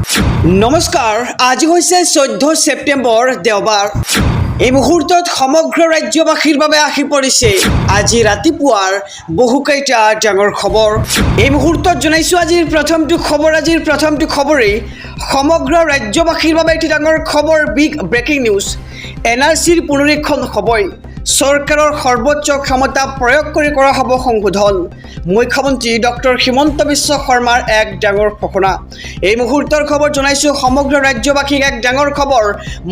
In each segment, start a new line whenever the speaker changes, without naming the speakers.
নমস্কাৰ, আজি হৈছে 14 ছেপ্টেম্বৰ দেওবাৰ। এই মুহূৰ্তত সমগ্ৰ ৰাজ্যবাসীৰ বাবে আহি পৰিছে আজি ৰাতিপুৱাৰ বহুকেইটা ডাঙৰ খবৰ। এই মুহূৰ্তত জনাইছোঁ আজিৰ প্ৰথমটো খবৰেই সমগ্ৰ ৰাজ্যবাসীৰ বাবে এটি ডাঙৰ খবৰ, বিগ ব্ৰেকিং নিউজ। NRCৰ পুনৰীক্ষণ হ'বই, চৰকাৰৰ সৰ্বোচ্চ ক্ষমতা প্ৰয়োগ কৰি কৰা হ'ব সংশোধন। মুখ্যমন্ত্ৰী ডক্টৰ হিমন্ত বিশ্ব শৰ্মাৰ এক ডাঙৰ ঘোষণা। এই মুহূৰ্তৰ খবৰ জনাইছোঁ সমগ্ৰ ৰাজ্যবাসীক এক ডাঙৰ খবৰ।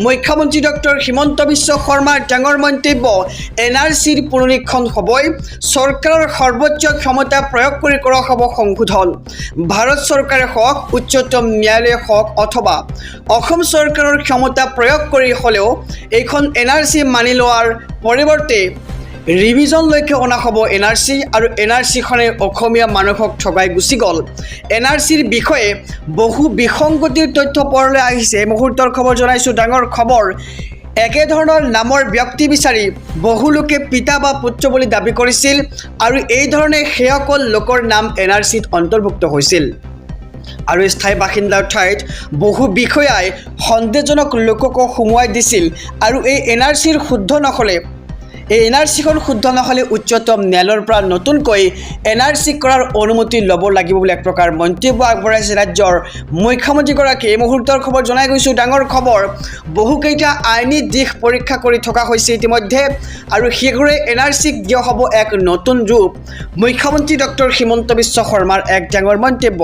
মুখ্যমন্ত্ৰী ডক্টৰ হিমন্ত বিশ্ব শৰ্মাৰ ডাঙৰ মন্তব্য, NRCৰ পুনৰীক্ষণ হ'বই, চৰকাৰৰ সৰ্বোচ্চ ক্ষমতা প্ৰয়োগ কৰি কৰা হ'ব সংশোধন। ভাৰত চৰকাৰে হওক, উচ্চতম ন্যায়ালয়ে হওক অথবা অসম চৰকাৰৰ ক্ষমতা প্ৰয়োগ কৰি হ'লেও এইখন NRC মানি লোৱাৰ পৰিৱৰ্তে ৰিভিজনলৈকে অনা হ'ব NRC, আৰু NRCখনে অসমীয়া মানুহক ঠগাই গুচি গ'ল। NRCৰ বিষয়ে বহু বিসংগতিৰ তথ্য পোহৰলৈ আহিছে। এই মুহূৰ্তৰ খবৰ জনাইছোঁ, ডাঙৰ খবৰ। একেধৰণৰ নামৰ ব্যক্তি বিচাৰি বহু লোকে পিতা বা পুত্ৰ বুলি দাবী কৰিছিল, আৰু এই ধৰণে সেইসকল লোকৰ নাম NRCত অন্তৰ্ভুক্ত হৈছিল। আৰু স্থায়ী বাসিন্দাৰ ঠাইত বহু বিষয়াই সন্দেহজনক লোককো সোমোৱাই দিছিল, আৰু এই NRCখন শুদ্ধ নহ'লে উচ্চতম ন্যায়ালয়ৰ পৰা নতুনকৈ NRC কৰাৰ অনুমতি ল'ব লাগিব বুলি এক প্ৰকাৰ মন্তব্য আগবঢ়াইছে ৰাজ্যৰ মুখ্যমন্ত্ৰীগৰাকীয়ে। এই মুহূৰ্তৰ খবৰ জনাই গৈছোঁ, ডাঙৰ খবৰ। বহুকেইটা আইনী দিশ পৰীক্ষা কৰি থকা হৈছে ইতিমধ্যে, আৰু শীঘ্ৰে NRCক দিয়া হ'ব এক নতুন ৰূপ। মুখ্যমন্ত্ৰী ডক্টৰ হিমন্ত বিশ্ব শৰ্মাৰ এক ডাঙৰ মন্তব্য।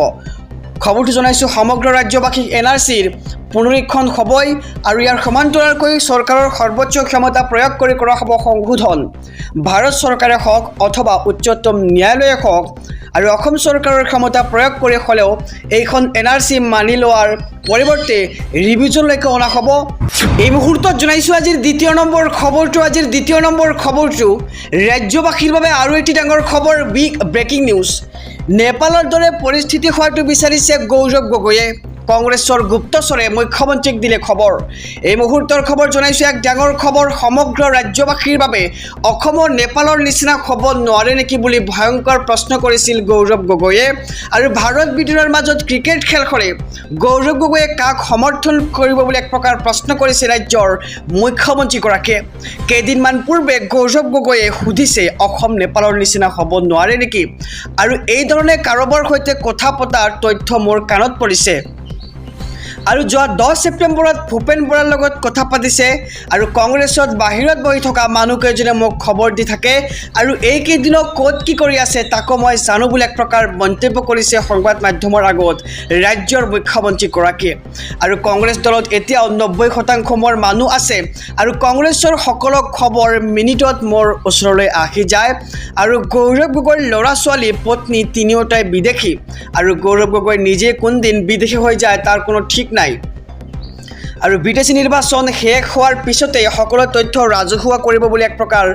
খবৰটো জনাইছোঁ সমগ্ৰ ৰাজ্যবাসীক NRCৰ পুনৰীক্ষণ হ'বই, আৰু ইয়াৰ সমান্তৰালকৈ চৰকাৰৰ সৰ্বোচ্চ ক্ষমতা প্ৰয়োগ কৰি কৰা হ'ব সংশোধন। ভাৰত চৰকাৰে হওক অথবা উচ্চতম ন্যায়ালয়ে হওক আৰু অসম চৰকাৰৰ ক্ষমতা প্ৰয়োগ কৰি হ'লেও এইখন NRC মানি লোৱাৰ পৰিৱৰ্তে ৰিভিজনলৈকে অনা হ'ব। এই মুহূৰ্তত জনাইছোঁ আজিৰ দ্বিতীয় নম্বৰ খবৰটো ৰাজ্যবাসীৰ বাবে আৰু এটি ডাঙৰ খবৰ, বিগ ব্ৰেকিং নিউজ। নেপালৰ দৰে পৰিস্থিতি হোৱাটো বিচাৰিছে গৌৰৱ গগৈয়ে। কংগ্ৰেছৰ গুপ্তচৰে মুখ্যমন্ত্ৰীক দিলে খবৰ। এই মুহূৰ্তৰ খবৰ জনাইছোঁ, এক ডাঙৰ খবৰ সমগ্ৰ ৰাজ্যবাসীৰ বাবে। অসমৰ নেপালৰ নিচিনা হ'ব নোৱাৰে নেকি বুলি ভয়ংকৰ প্ৰশ্ন কৰিছিল গৌৰৱ গগৈয়ে। আৰু ভাৰত ব্ৰিটেইনৰ মাজত ক্ৰিকেট খেল হ'লে গৌৰৱ গগৈয়ে কাক সমৰ্থন কৰিব বুলি এক প্ৰকাৰ প্ৰশ্ন কৰিছে ৰাজ্যৰ মুখ্যমন্ত্ৰীগৰাকীয়ে। কেইদিনমান পূৰ্বে গৌৰৱ গগৈয়ে সুধিছে অসম নেপালৰ নিচিনা হ'ব নোৱাৰে নেকি, আৰু এই ধৰণে কাৰোবাৰ সৈতে কথা পতাৰ তথ্য মোৰ কাণত পৰিছে। আৰু যোৱা 10 ছেপ্টেম্বৰত ভূপেন বৰাৰ লগত কথা পাতিছে, আৰু কংগ্ৰেছত বাহিৰত বহি থকা মানুহকেইজনে মোক খবৰ দি থাকে, আৰু এইকেইদিনত ক'ত কি কৰি আছে তাকো মই জানো বুলি এক প্ৰকাৰ মন্তব্য কৰিছে সংবাদ মাধ্যমৰ আগত ৰাজ্যৰ মুখ্যমন্ত্ৰীগৰাকীয়ে। আৰু কংগ্ৰেছ দলত এতিয়াও 90% মোৰ মানুহ আছে, আৰু কংগ্ৰেছৰ সকলো খবৰ মিনিটত মোৰ ওচৰলৈ আহি যায়। আৰু গৌৰৱ গগৈৰ ল'ৰা ছোৱালী পত্নী তিনিওটাই বিদেশী, আৰু গৌৰৱ গগৈ নিজে কোনদিন বিদেশী হৈ যায় তাৰ কোনো ঠিক নাই। আৰু বিদেশী নিৰ্বাচন শেষ হোৱাৰ পিছতেই সকলো তথ্য ৰাজহুৱা কৰিব বুলি এক প্ৰকাৰ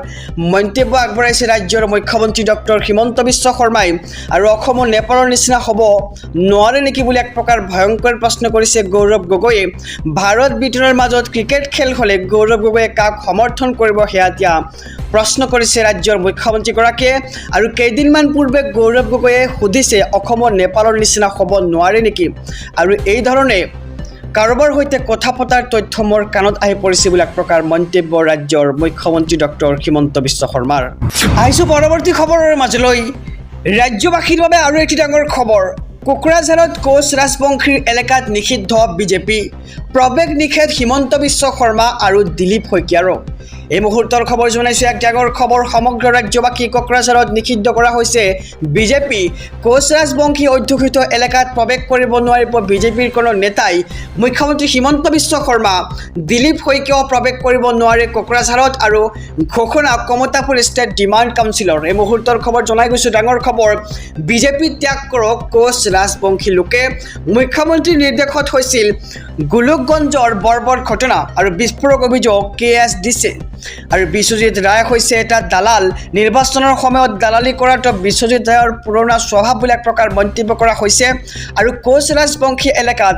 মন্তব্য আগবঢ়াইছে ৰাজ্যৰ মুখ্যমন্ত্ৰী ডক্টৰ হিমন্ত বিশ্ব শৰ্মাই। আৰু অসমৰ নেপালৰ নিচিনা হ'ব নোৱাৰে নেকি বুলি এক প্ৰকাৰ ভয়ংকৰ প্ৰশ্ন কৰিছে গৌৰৱ গগৈয়ে। ভাৰত ব্ৰিটেইনৰ মাজত ক্ৰিকেট খেল হ'লে গৌৰৱ গগৈয়ে কাক সমৰ্থন কৰিব সেয়া এতিয়া প্ৰশ্ন কৰিছে ৰাজ্যৰ মুখ্যমন্ত্ৰীগৰাকীয়ে। আৰু কেইদিনমান পূৰ্বে গৌৰৱ গগৈয়ে সুধিছে অসমৰ নেপালৰ নিচিনা হ'ব নোৱাৰে নেকি, আৰু এই ধৰণে কাৰোবাৰ সৈতে কথা পতাৰ তথ্য মোৰ কাণত আহি পৰিছে বুলি এক প্ৰকাৰ মন্তব্য ৰাজ্যৰ মুখ্যমন্ত্ৰী ডক্টৰ হিমন্ত বিশ্ব শৰ্মাৰ। আহিছোঁ পৰৱৰ্তী খবৰৰ মাজলৈ। ৰাজ্যবাসীৰ বাবে আৰু এটি ডাঙৰ খবৰ। কোকৰাঝাৰত কোচ ৰাজবংশীৰ এলেকাত নিষিদ্ধ বিজেপি, প্ৰৱেশ নিষেধ হিমন্ত বিশ্ব শৰ্মা আৰু দিলীপ শইকীয়াৰো। এই মুহূৰ্তৰ খবৰ জনাইছোঁ, এক ডাঙৰ খবৰ সমগ্ৰ ৰাজ্যবাসী। কোকৰাঝাৰত নিষিদ্ধ কৰা হৈছে বিজেপি। কোচ ৰাজবংশী অধ্যুষিত এলেকাত প্ৰৱেশ কৰিব নোৱাৰিব বিজেপিৰ কোনো নেতাই। মুখ্যমন্ত্ৰী হিমন্ত বিশ্ব শৰ্মা, দিলীপ শইকীয়াও প্ৰৱেশ কৰিব নোৱাৰে কোকৰাঝাৰত, আৰু ঘোষণা কমতাপুৰ ষ্টেট ডিমাণ্ড কাউন্সিলৰ। এই মুহূৰ্তৰ খবৰ জনাই গৈছোঁ, ডাঙৰ খবৰ। বিজেপি ত্যাগ কৰক কোচ ৰাজবংশী লোকে। মুখ্যমন্ত্ৰীৰ নিৰ্দেশত হৈছিল গোলোকগঞ্জৰ বৰ্বৰ ঘটনা, আৰু বিস্ফোৰক অভিযোগ KS দিছে। আৰু বিশ্বজিৎ ৰায় হৈছে এটা দালাল নিৰ্বাচনৰ সময়ত দালালি কৰাটো বিশ্বজিৎ ৰায়ৰ পুৰণা স্বভাৱ বুলি এক প্ৰকাৰ মন্তব্য কৰা হৈছে আৰু কোচ ৰাজবংশী এলেকাত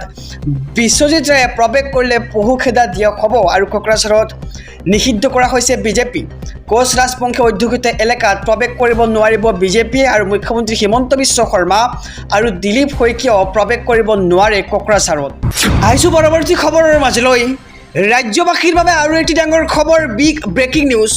বিশ্বজিৎ ৰায়ে প্ৰৱেশ কৰিলে পহু খেদা দিয়ক হ'ব আৰু কোকৰাঝাৰত নিষিদ্ধ কৰা হৈছে বিজেপি কোচ ৰাজবংশী অধ্যুষিত এলেকাত প্ৰৱেশ কৰিব নোৱাৰিব বিজেপি আৰু মুখ্যমন্ত্ৰী হিমন্ত বিশ্ব শৰ্মা আৰু দিলীপ শইকীয়াও প্ৰৱেশ কৰিব নোৱাৰে কোকৰাঝাৰত আহিছোঁ পৰৱৰ্তী খবৰৰ মাজলৈ ৰাজ্যবাসীৰ বাবে আৰু এটি ডাঙৰ খবৰ বিগ ব্ৰেকিং নিউজ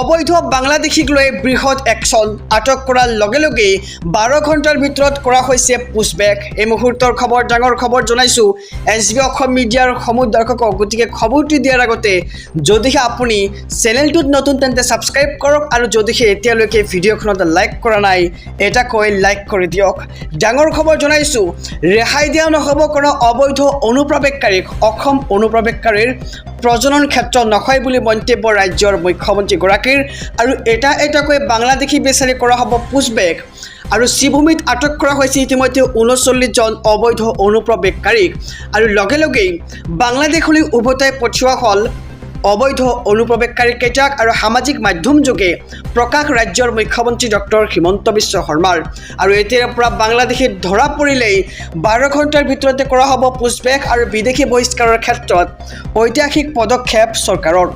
অবৈধ বাংলাদেশীক লৈ বৃহৎ একশ্যন আটক কৰাৰ লগে লগে 12 ঘণ্টাৰ ভিতৰত কৰা হৈছে পুছবেক এই মুহূৰ্তৰ খবৰ ডাঙৰ খবৰ জনাইছোঁ এছবি অসম মিডিয়াৰ সমূহ দৰ্শকক গতিকে খবৰটি দিয়াৰ আগতে যদিহে আপুনি চেনেলটোত নতুন তেন্তে ছাবস্ক্ৰাইব কৰক আৰু যদিহে এতিয়ালৈকে ভিডিঅ'খনত লাইক কৰা নাই এটা কৈ লাইক কৰি দিয়ক ডাঙৰ খবৰ জনাইছোঁ ৰেহাই দিয়া নহ'ব কোনো অবৈধ অনুপ্ৰৱেশকাৰীক অসম অনুপ্ৰৱেশকাৰীৰ প্ৰজনন ক্ষেত্ৰ নহয় বুলি মন্তব্য ৰাজ্যৰ মুখ্যমন্ত্ৰীগৰাকীৰ আৰু এটাকৈ বাংলাদেশী বিচাৰি কৰা হ'ব পুছবেক আৰু শ্ৰীভূমিত আটক কৰা হৈছে ইতিমধ্যে 39 জন অবৈধ অনুপ্ৰৱেশকাৰীক আৰু লগে লগেই বাংলাদেশলৈ উভতাই পঠিওৱা হ'ল অবৈধ অনুপ্ৰৱেশকাৰীকেইটাক আৰু সামাজিক মাধ্যমযোগে প্ৰকাশ ৰাজ্যৰ মুখ্যমন্ত্ৰী ডক্টৰ হিমন্ত বিশ্ব শৰ্মাৰ আৰু এতিয়াৰ পৰা বাংলাদেশীত ধৰা পৰিলেই 12 ঘণ্টাৰ ভিতৰতে কৰা হ'ব পুছবেক আৰু বিদেশী বহিষ্কাৰৰ ক্ষেত্ৰত ঐতিহাসিক পদক্ষেপ চৰকাৰৰ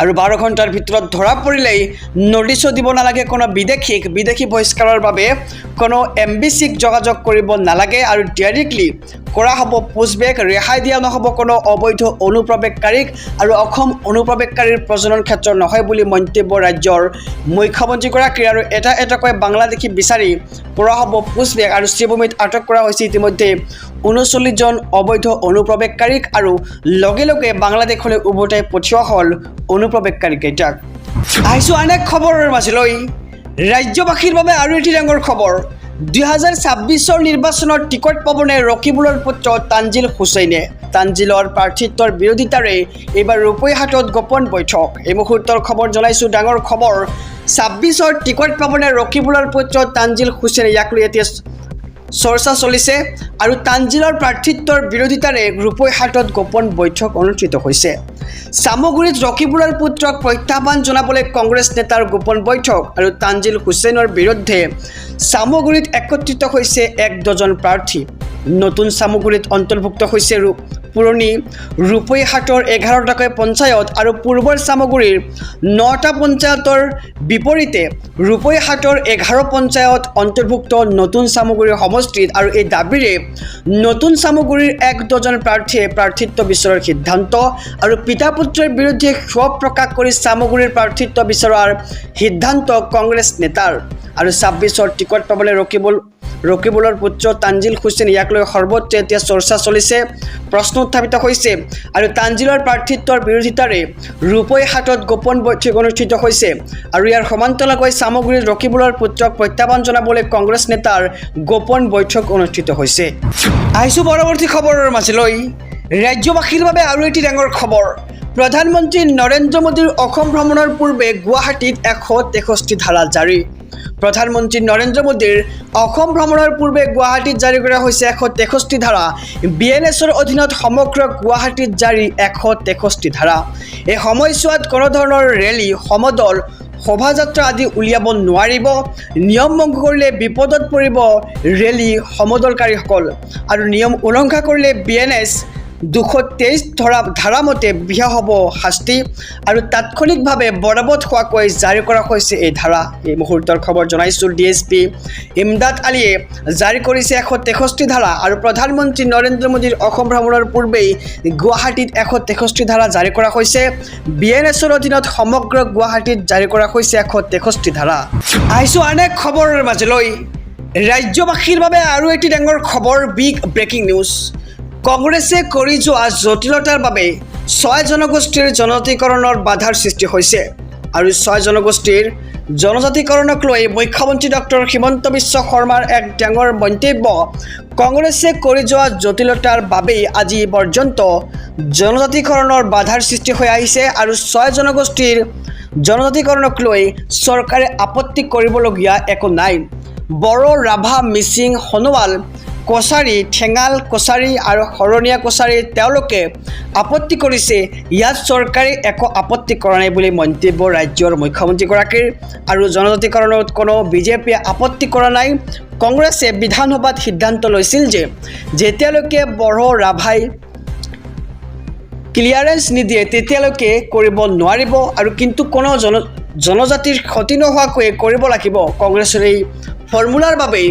আৰু 12 ঘণ্টাৰ ভিতৰত ধৰা পৰিলেই নটিছো দিব নালাগে কোনো বিদেশী বহিষ্কাৰৰ বাবে কোনো এমবিচিক যোগাযোগ কৰিব নালাগে আৰু ডাইৰেক্টলি কৰা হ'ব পুছবেক ৰেহাই দিয়া নহ'ব কোনো অবৈধ অনুপ্ৰৱেশকাৰীক আৰু অসম অনুপ্ৰৱেশকাৰীৰ প্ৰজনন ক্ষেত্ৰ নহয় বুলি মন্তব্য ৰাজ্যৰ মুখ্যমন্ত্ৰীগৰাকীৰ আৰু এটাকৈ বাংলাদেশী বিচাৰি কৰা হ'ব পুছবেক আৰু শ্ৰীভূমিত আটক কৰা হৈছে ইতিমধ্যে 39 জন অবৈধ অনুপ্ৰৱেশকাৰীক আৰু লগে লগে বাংলাদেশলৈ উভতাই পঠিওৱা হ'ল অনুপ্ৰৱেশকাৰীকেইটাক আহিছোঁ আন এক খবৰৰ মাজলৈ ৰাজ্যবাসীৰ বাবে আৰু এটি ডাঙৰ খবৰ 2026 নিৰ্বাচনৰ টিকট পাবনে ৰকিবুলৰ পুত্ৰ তানজিল হুছেইনে তানজিলৰ প্ৰাৰ্থিত্বৰ বিৰোধিতাৰে এইবাৰ ৰূপৈহাটত গোপন বৈঠক এই মুহূৰ্তৰ খবৰ জনাইছোঁ ডাঙৰ খবৰ 26 টিকট পাবনে ৰকিবুলৰ পুত্ৰ তানজিল হুছেইনে ইয়াক লৈ এতিয়া চৰ্চা চলিছে আৰু তানজিলৰ প্ৰাৰ্থিত্বৰ বিৰোধিতাৰে ৰূপৈহাটত গোপন বৈঠক অনুষ্ঠিত হৈছে সামগুৰিত ৰকিবুলৰ পুত্ৰক প্ৰত্যাহ্বান জনাবলৈ কংগ্ৰেছ নেতাৰ গোপন বৈঠক আৰু তানজিল হুছেইনৰ বিৰুদ্ধে সামগুৰিত একত্ৰিত হৈছে 12জন প্ৰাৰ্থী নতুন সামগুৰিত অন্তৰ্ভুক্ত হৈছে পুৰণি ৰূপৈহাটৰ 11টাকৈ পঞ্চায়ত আৰু পূৰ্বৰ সামগুৰিৰ 9টা পঞ্চায়তৰ বিপৰীতে ৰূপৈহাটৰ 11 পঞ্চায়ত অন্তৰ্ভুক্ত নতুন সামগুৰি সমষ্টিত আৰু এই দাবীৰে নতুন সামগুৰিৰ 12জন প্ৰাৰ্থীয়ে প্ৰাৰ্থিত্ব বিচৰাৰ সিদ্ধান্ত আৰু পিতা পুত্ৰৰ বিৰুদ্ধে ক্ষোভ প্ৰকাশ কৰি সামগুৰিৰ প্ৰাৰ্থিত্ব বিচৰাৰ সিদ্ধান্ত কংগ্ৰেছ নেতাৰ আৰু 26 টিকট পাবলৈ ৰকিবুলৰ পুত্ৰ তানজিল হুছেইন ইয়াক লৈ সৰ্বত্ৰ এতিয়া চৰ্চা চলিছে প্ৰশ্ন উত্থাপিত হৈছে আৰু তানজিলৰ প্ৰাৰ্থিত্বৰ বিৰোধিতাৰে ৰূপৈহাটত গোপন বৈঠক অনুষ্ঠিত হৈছে আৰু ইয়াৰ সমান্তৰালকৈ সামগুৰিত ৰকিবুলৰ পুত্ৰক প্ৰত্যাহ্বান জনাবলৈ কংগ্ৰেছ নেতাৰ গোপন বৈঠক অনুষ্ঠিত হৈছে আহিছোঁ পৰৱৰ্তী খবৰৰ মাজলৈ ৰাজ্যবাসীৰ বাবে আৰু এটি ডাঙৰ খবৰ প্ৰধানমন্ত্ৰী নৰেন্দ্ৰ মোদীৰ অসম ভ্ৰমণৰ পূৰ্বে গুৱাহাটীত 163 ধাৰা জাৰি প্ৰধানমন্ত্ৰী নৰেন্দ্ৰ মোদীৰ অসম ভ্ৰমণৰ পূৰ্বে গুৱাহাটীত জাৰি কৰা হৈছে 163 ধাৰা বিএনএছৰ অধীনত সমগ্ৰ গুৱাহাটীত জাৰি 163 ধাৰা এই সময়ছোৱাত কোনো ধৰণৰ ৰেলী সমদল শোভাযাত্ৰা আদি উলিয়াব নোৱাৰিব নিয়ম ভংগ কৰিলে বিপদত পৰিব ৰেলী সমদলকাৰীসকল আৰু নিয়ম উলংঘা কৰিলে বিএনএছ 223 ধাৰা মতে বিহা হ'ব শাস্তি আৰু তাৎক্ষণিকভাৱে বলবৎ হোৱাকৈ জাৰি কৰা হৈছে এই ধাৰা এই মুহূৰ্তৰ খবৰ জনাইছোঁ ডিএছপি ইমদাদ আলীয়ে জাৰি কৰিছে 163 ধাৰা আৰু প্ৰধানমন্ত্ৰী নৰেন্দ্ৰ মোদীৰ অসম ভ্ৰমণৰ পূৰ্বেই গুৱাহাটীত 163 ধাৰা জাৰি কৰা হৈছে বিএনএছৰ অধীনত সমগ্ৰ গুৱাহাটীত জাৰি কৰা হৈছে 163 ধাৰা আহিছোঁ আন এক খবৰৰ মাজলৈ ৰাজ্যবাসীৰ বাবে আৰু এটি ডাঙৰ খবৰ বিগ ব্ৰেকিং নিউজ কংগ্ৰেছে কৰি যোৱা জটিলতাৰ বাবে 6 জনগোষ্ঠীৰ জনজাতিকৰণৰ বাধাৰ সৃষ্টি হৈছে আৰু 6 জনগোষ্ঠীৰ জনজাতিকৰণক লৈ মুখ্যমন্ত্ৰী ডক্টৰ হিমন্ত বিশ্ব শৰ্মাৰ এক ডাঙৰ মন্তব্য কংগ্ৰেছে কৰি যোৱা জটিলতাৰ বাবেই আজি পৰ্যন্ত জনজাতিকৰণৰ বাধাৰ সৃষ্টি হৈ আহিছে আৰু 6 জনগোষ্ঠীৰ জনজাতিকৰণক লৈ চৰকাৰে আপত্তি কৰিবলগীয়া একো নাই বড়ো ৰাভা মিচিং সোণোৱাল কছাৰী ঠেঙাল কছাৰী আৰু শৰণীয়া কছাৰী তেওঁলোকে আপত্তি কৰিছে ইয়াত চৰকাৰে একো আপত্তি কৰা নাই বুলি মন্তব্য ৰাজ্যৰ মুখ্যমন্ত্ৰীগৰাকীৰ আৰু জনজাতিকৰণত কোনো বিজেপিয়ে আপত্তি কৰা নাই কংগ্ৰেছে বিধানসভাত সিদ্ধান্ত লৈছিল যে যেতিয়ালৈকে বড়ো ৰাভাই ক্লিয়াৰেন্স নিদিয়ে তেতিয়ালৈকে কৰিব নোৱাৰিব আৰু কিন্তু কোনো জনজাতিৰ ক্ষতি নোহোৱাকৈ কৰিব লাগিব কংগ্ৰেছৰ এই ফৰ্মুলাৰ বাবেই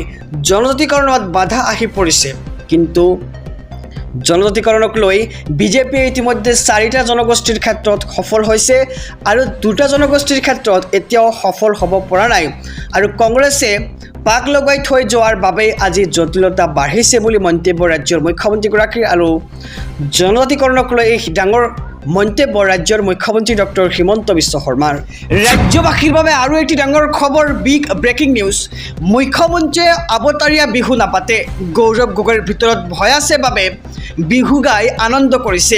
জনজাতিকৰণত বাধা আহি পৰিছে কিন্তু জনজাতিকৰণক লৈ বিজেপিয়ে ইতিমধ্যে 4টা জনগোষ্ঠীৰ ক্ষেত্ৰত সফল হৈছে আৰু 2টা জনগোষ্ঠীৰ ক্ষেত্ৰত এতিয়াও সফল হ'ব পৰা নাই আৰু কংগ্ৰেছে পাক লগাই থৈ যোৱাৰ বাবে আজি জটিলতা বাঢ়িছে বুলি মন্তব্য ৰাজ্যৰ মুখ্যমন্ত্ৰীগৰাকীৰ আৰু জনজাতিকৰণক লৈ এই ডাঙৰ মন্তব্য ৰাজ্যৰ মুখ্যমন্ত্ৰী ডক্টৰ হিমন্ত বিশ্ব শৰ্মাৰ ৰাজ্যবাসীৰ বাবে আৰু এটি ডাঙৰ খবৰ বিগ ব্ৰেকিং নিউজ মুখ্যমন্ত্ৰীয়ে আবতাৰীয়া বিহু নাপাতে গৌৰৱ গগৈৰ ভিতৰত ভয় আছে বাবে বিহু গাই আনন্দ কৰিছে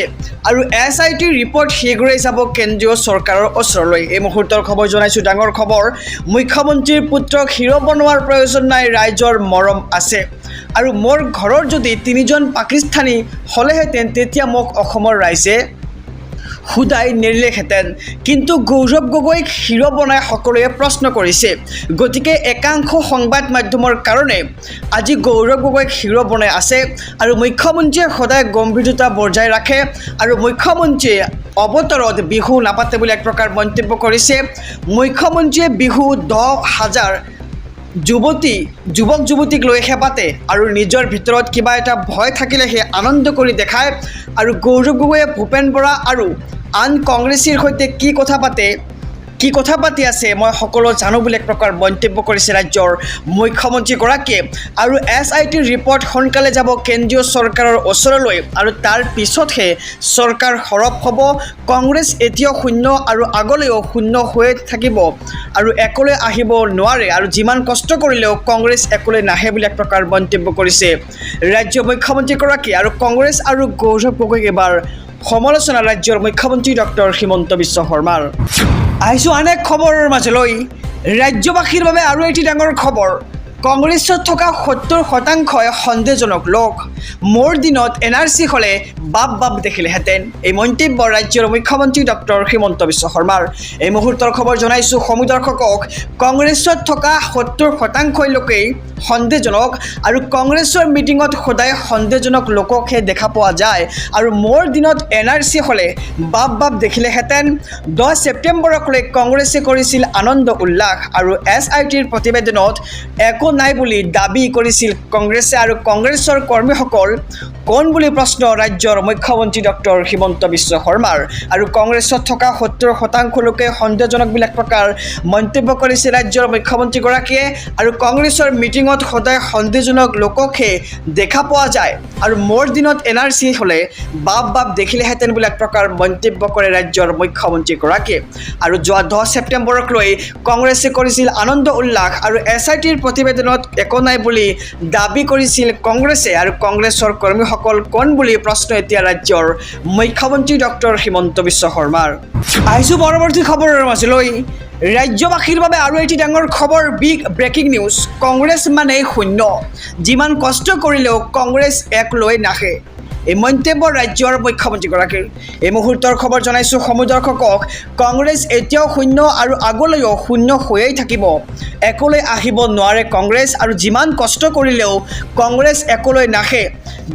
আৰু SITৰ ৰিপৰ্ট শীঘ্ৰেই যাব কেন্দ্ৰীয় চৰকাৰৰ ওচৰলৈ এই মুহূৰ্তৰ খবৰ জনাইছো ডাঙৰ খবৰ মুখ্যমন্ত্ৰীৰ পুত্ৰক হিৰো বনোৱাৰ প্ৰয়োজন নাই ৰাইজৰ মৰম আছে আৰু মোৰ ঘৰৰ যদি 3জন পাকিস্তানী হলেহেঁতেন তেতিয়া মোক অসমৰ ৰাইজে খুদাই নেৰিলেহেঁতেন কিন্তু গৌৰৱ গগৈক হিৰো বনাই সকলোৱে প্ৰশ্ন কৰিছে গতিকে একাংশ সংবাদ মাধ্যমৰ কাৰণে আজি গৌৰৱ গগৈক হিৰো বনাই আছে আৰু মুখ্যমন্ত্ৰীয়ে সদায় গম্ভীৰতা বজাই ৰাখে আৰু মুখ্যমন্ত্ৰীয়ে অৱতৰত বিহু নাপাতে বুলি এক প্ৰকাৰ মন্তব্য কৰিছে মুখ্যমন্ত্ৰীয়ে বিহু 10,000 যুৱক যুৱতীক লৈহে পাতে আৰু নিজৰ ভিতৰত কিবা এটা ভয় থাকিলেহে আনন্দ কৰি দেখায় আৰু গৌৰৱ গগৈয়ে ভূপেন বৰা আৰু আন কংগ্ৰেছীৰ সৈতে কি কথা পাতি আছে মই সকলো জানো বুলি এক প্ৰকাৰ মন্তব্য কৰিছে ৰাজ্যৰ মুখ্যমন্ত্ৰীগৰাকীয়ে আৰু SITৰ ৰিপৰ্ট সোনকালে যাব কেন্দ্ৰীয় চৰকাৰৰ ওচৰলৈ আৰু তাৰ পিছতহে চৰকাৰ সৰব হ'ব কংগ্ৰেছ এতিয়াও শূন্য আৰু আগলৈও শূন্য হৈ থাকিব আৰু একলৈ আহিব নোৱাৰে আৰু যিমান কষ্ট কৰিলেও কংগ্ৰেছ একলৈ নাহে বুলি এক প্ৰকাৰ মন্তব্য কৰিছে ৰাজ্য মুখ্যমন্ত্ৰীগৰাকী আৰু কংগ্ৰেছ আৰু গৌৰৱ গগৈক এবাৰ সমালোচনা ৰাজ্যৰ মুখ্যমন্ত্ৰী ডক্টৰ হিমন্ত বিশ্ব শৰ্মাৰ আহিছোঁ আন এক খবৰৰ মাজলৈ ৰাজ্যবাসীৰ বাবে আৰু এটি ডাঙৰ খবৰ কংগ্ৰেছত থকা 70% সন্দেহজনক লোক মোৰ দিনত NRC হ'লে বাপ দেখিলেহেঁতেন এই মন্তব্য ৰাজ্যৰ মুখ্যমন্ত্ৰী ডক্টৰ হিমন্ত বিশ্ব শৰ্মাৰ এই মুহূৰ্তৰ খবৰ জনাইছোঁ সমুদৰ্শকক কংগ্ৰেছত থকা 70% লোকেই সন্দেহজনক আৰু কংগ্ৰেছৰ মিটিঙত সদায় সন্দেহজনক লোককহে দেখা পোৱা যায় আৰু মোৰ দিনত NRC হ'লে বাপ দেখিলেহেঁতেন 10 ছেপ্টেম্বৰক লৈ কংগ্ৰেছে কৰিছিল আনন্দ উল্লাস আৰু SITৰ প্ৰতিবেদনত একো নাই বুলি দাবী কৰিছিল কংগ্ৰেছে আৰু কংগ্ৰেছৰ কৰ্মীসকল কোন বুলি প্ৰশ্ন ৰাজ্যৰ মুখ্যমন্ত্ৰী ডক্টৰ হিমন্ত বিশ্ব শৰ্মাৰ আৰু কংগ্ৰেছত থকা 70% লোকে সন্দেহজনক বুলি এক প্ৰকাৰ মন্তব্য কৰিছে ৰাজ্যৰ মুখ্যমন্ত্ৰীগৰাকীয়ে আৰু কংগ্ৰেছৰ মিটিঙত সদায় সন্দেহজনক লোককহে দেখা পোৱা যায় আৰু মোৰ দিনত NRC হ'লে বাপ দেখিলেহেঁতেন বুলি এক প্ৰকাৰ মন্তব্য কৰে ৰাজ্যৰ মুখ্যমন্ত্ৰীগৰাকীয়ে আৰু যোৱা 10 ছেপ্টেম্বৰক লৈ কংগ্ৰেছে কৰিছিল আনন্দ উল্লাস আৰু SITৰ প্ৰতিবেদনত একো নাই বুলি দাবী কৰিছিল কংগ্ৰেছে আৰু কংগ্ৰেছৰ কৰ্মীসকল কোন বুলি প্ৰশ্ন এতিয়া ৰাজ্যৰ মুখ্যমন্ত্ৰী ডক্টৰ হিমন্ত বিশ্ব শৰ্মাৰ আহিছোঁ পৰৱৰ্তী খবৰৰ মাজলৈ ৰাজ্যবাসীৰ বাবে আৰু এটি ডাঙৰ খবৰ বিগ ব্ৰেকিং নিউজ কংগ্ৰেছ মানে শূন্য যিমান কষ্ট কৰিলেও কংগ্ৰেছ এক লৈ নাহে এই মন্তব্য ৰাজ্যৰ মুখ্যমন্ত্ৰীগৰাকীৰ এই মুহূৰ্তৰ খবৰ জনাইছোঁ সমুদৰ্শকক কংগ্ৰেছ এতিয়াও শূন্য আৰু আগলৈও শূন্য হৈয়েই থাকিব একলৈ আহিব নোৱাৰে কংগ্ৰেছ আৰু যিমান কষ্ট কৰিলেও কংগ্ৰেছ একলৈ নাহে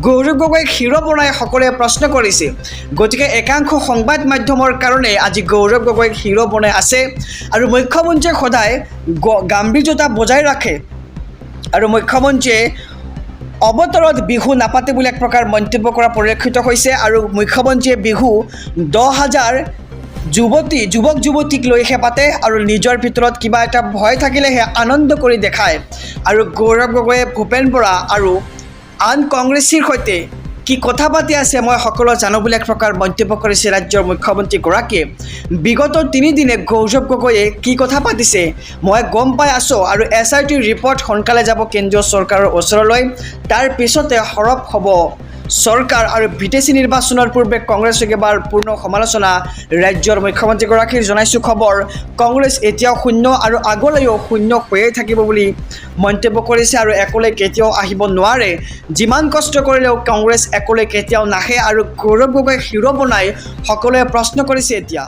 গৌৰৱ গগৈক হিৰো বনাই সকলোৱে প্ৰশ্ন কৰিছে গতিকে একাংশ সংবাদ মাধ্যমৰ কাৰণে আজি গৌৰৱ গগৈক হিৰো বনাই আছে আৰু মুখ্যমন্ত্ৰীয়ে সদায় গাম্ভীৰ্যতা বজাই ৰাখে আৰু মুখ্যমন্ত্ৰীয়ে অৱতৰত বিহু নাপাতে বুলি এক প্ৰকাৰ মন্তব্য কৰা পৰিলক্ষিত হৈছে আৰু মুখ্যমন্ত্ৰীয়ে বিহু 10,000 যুৱক যুৱতীক লৈহে পাতে আৰু নিজৰ ভিতৰত কিবা এটা ভয় থাকিলেহে আনন্দ কৰি দেখায় আৰু গৌৰৱ গগৈয়ে ভূপেন বৰা আৰু আন কংগ্ৰেছীৰ সৈতে কি কথা পাতি আছে মই সকলো জানো বুলি এক প্ৰকাৰ মন্তব্য কৰিছে ৰাজ্যৰ মুখ্যমন্ত্ৰীগৰাকীয়ে বিগত 3 দিনে গৌৰৱ গগৈয়ে কি কথা পাতিছে মই গম পাই আছোঁ আৰু SITৰ ৰিপৰ্ট সোনকালে যাব কেন্দ্ৰীয় চৰকাৰৰ ওচৰলৈ তাৰ পিছতে সৰব হ'ব চৰকাৰ আৰু বিদেশী নিৰ্বাচনৰ পূৰ্বে কংগ্ৰেছক এবাৰ পূৰ্ণ সমালোচনা ৰাজ্যৰ মুখ্যমন্ত্ৰীগৰাকীৰ জনাইছোঁ খবৰ কংগ্ৰেছ এতিয়াও শূন্য আৰু আগলৈও শূন্য হৈয়ে থাকিব বুলি মন্তব্য কৰিছে আৰু একলৈ কেতিয়াও আহিব নোৱাৰে যিমান কষ্ট কৰিলেও কংগ্ৰেছ একলৈ কেতিয়াও নাহে আৰু গৌৰৱ গগৈ হিৰো বনাই সকলোৱে প্ৰশ্ন কৰিছে এতিয়া